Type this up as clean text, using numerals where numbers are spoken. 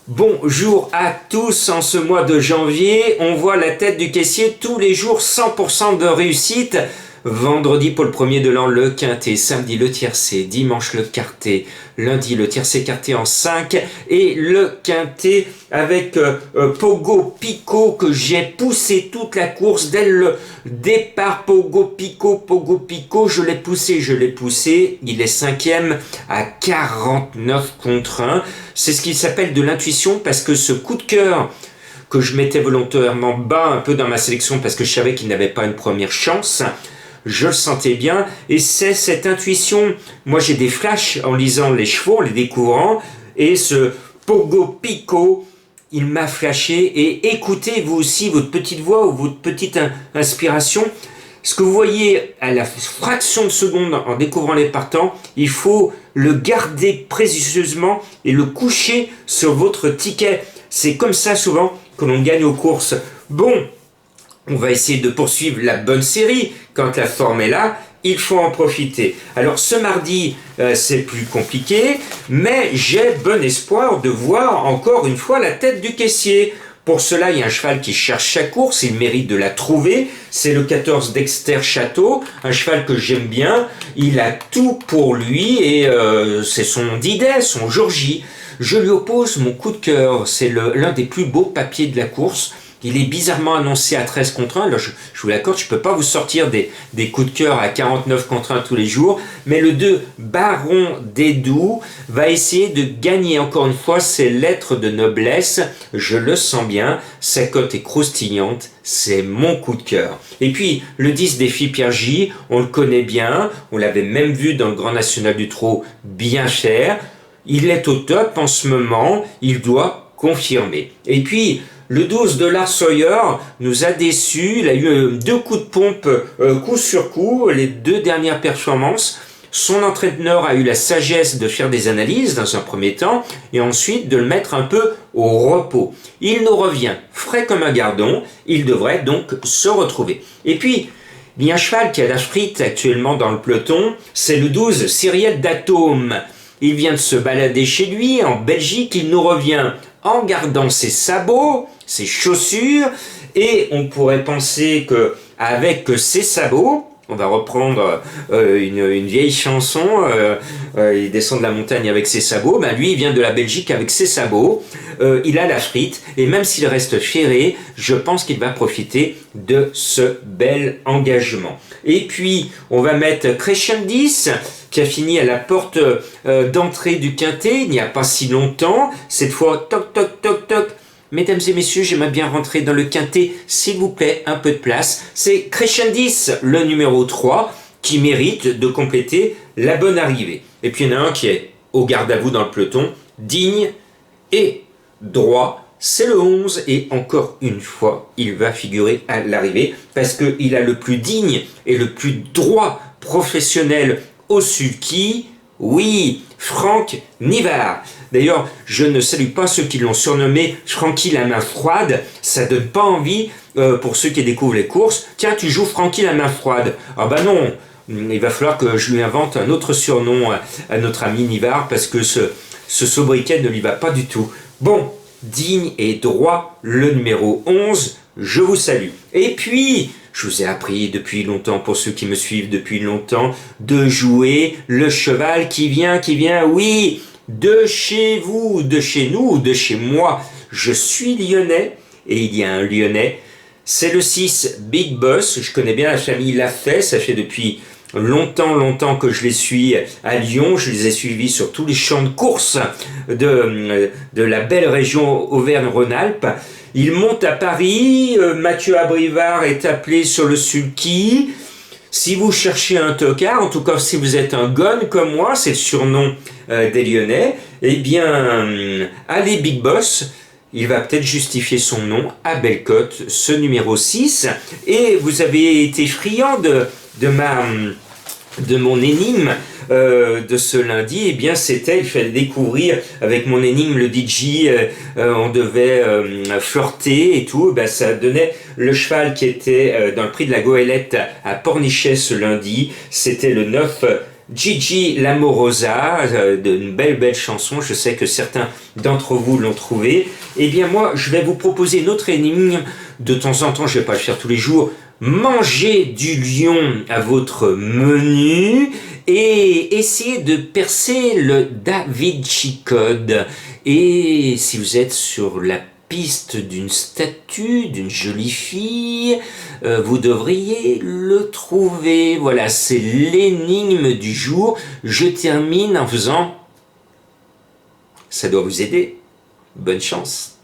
Bonjour à tous, en ce mois de janvier, on voit la tête du caissier tous les jours, 100% de réussite. Vendredi pour le premier de l'an, le quintet, samedi le tiercé, dimanche le quartet, lundi le tiercé quartet en 5 et le quintet avec Pogo Pico que j'ai poussé toute la course dès le départ. Pogo Pico, je l'ai poussé, il est cinquième à 49 contre 1. C'est ce qui s'appelle de l'intuition parce que ce coup de cœur que je mettais volontairement bas un peu dans ma sélection parce que je savais qu'il n'avait pas une première chance, je le sentais bien, et c'est cette intuition. Moi j'ai des flashs en lisant les chevaux, en les découvrant, et ce Pogo Pico, il m'a flashé. Et écoutez vous aussi votre petite voix ou votre petite inspiration. Ce que vous voyez à la fraction de seconde en découvrant les partants, il faut le garder précieusement et le coucher sur votre ticket. C'est comme ça souvent que l'on gagne aux courses. Bon, on va essayer de poursuivre la bonne série. Quand la forme est là, il faut en profiter. Alors ce mardi, c'est plus compliqué, mais j'ai bon espoir de voir encore une fois la tête du caissier. Pour cela, il y a un cheval qui cherche sa course, il mérite de la trouver. C'est le 14 Dexter Château, un cheval que j'aime bien. Il a tout pour lui et c'est son D-Day, son jour J. Je lui oppose mon coup de cœur, c'est l'un des plus beaux papiers de la course. Il est bizarrement annoncé à 13 contre 1. Là, je vous l'accorde, je ne peux pas vous sortir des coups de cœur à 49 contre 1 tous les jours. Mais le 2, Baron des Doux, va essayer de gagner encore une fois ses lettres de noblesse. Je le sens bien, sa cote est croustillante, c'est mon coup de cœur. Et puis, le 10, Défi Pierre J, on le connaît bien. On l'avait même vu dans le Grand National du Trot, bien cher. Il est au top en ce moment, il doit confirmer. Et puis, le 12 de Lars Sawyer nous a déçus, il a eu deux coups de pompe coup sur coup, les deux dernières performances. Son entraîneur a eu la sagesse de faire des analyses dans un premier temps et ensuite de le mettre un peu au repos. Il nous revient frais comme un gardon, il devrait donc se retrouver. Et puis, il y a un cheval qui a la frite actuellement dans le peloton, c'est le 12 Cyriel d'Atome. Il vient de se balader chez lui en Belgique, il nous revient en gardant ses sabots, ses chaussures, et on pourrait penser que avec ses sabots, on va reprendre une vieille chanson, il descend de la montagne avec ses sabots, ben lui il vient de la Belgique avec ses sabots, il a la frite, et même s'il reste ferré, je pense qu'il va profiter de ce bel engagement. Et puis on va mettre Crescendis, qui a fini à la porte d'entrée du quintet il n'y a pas si longtemps. Cette fois, toc toc toc toc. Mesdames et messieurs, j'aimerais bien rentrer dans le quintet, s'il vous plaît, un peu de place. C'est Crescendis, le numéro 3, qui mérite de compléter la bonne arrivée. Et puis il y en a un qui est au garde à vous dans le peloton, digne et droit. C'est le 11 et encore une fois, il va figurer à l'arrivée parce qu'il a le plus digne et le plus droit professionnel au sulky, oui, Franck Nivard. D'ailleurs, je ne salue pas ceux qui l'ont surnommé Francky la main froide, ça donne pas envie pour ceux qui découvrent les courses. Tiens, tu joues Francky la main froide. Ah bah non, il va falloir que je lui invente un autre surnom à notre ami Nivard parce que ce sobriquet ne lui va pas du tout. Bon, digne et droit, le numéro 11, je vous salue. Et puis, je vous ai appris depuis longtemps, pour ceux qui me suivent depuis longtemps, de jouer le cheval qui vient, oui, de chez vous, de chez nous, de chez moi. Je suis lyonnais, et il y a un lyonnais, c'est le 6 Big Boss, je connais bien la famille Lafay, ça fait depuis longtemps que je les suis à Lyon, je les ai suivis sur tous les champs de course de la belle région Auvergne-Rhône-Alpes. Il monte à Paris, Mathieu Abrivard est appelé sur le sulky. Si vous cherchez un tocard, en tout cas si vous êtes un gon comme moi, c'est le surnom des Lyonnais, eh bien, allez Big Boss, il va peut-être justifier son nom à Bellecote, ce numéro 6. Et vous avez été friand de mon énigme de ce lundi, eh bien il fallait découvrir avec mon énigme le DJ, on devait flirter et tout, ben ça donnait le cheval qui était dans le prix de la Goélette à Pornichet ce lundi, c'était le 9 Gigi Lamorosa, d'une belle chanson, je sais que certains d'entre vous l'ont trouvé. Eh bien moi, je vais vous proposer une autre énigme, de temps en temps, je ne vais pas le faire tous les jours. Mangez du lion à votre menu et essayez de percer le Da Vinci Code. Et si vous êtes sur la piste d'une statue, d'une jolie fille, vous devriez le trouver. Voilà, c'est l'énigme du jour. Je termine en faisant... Ça doit vous aider. Bonne chance.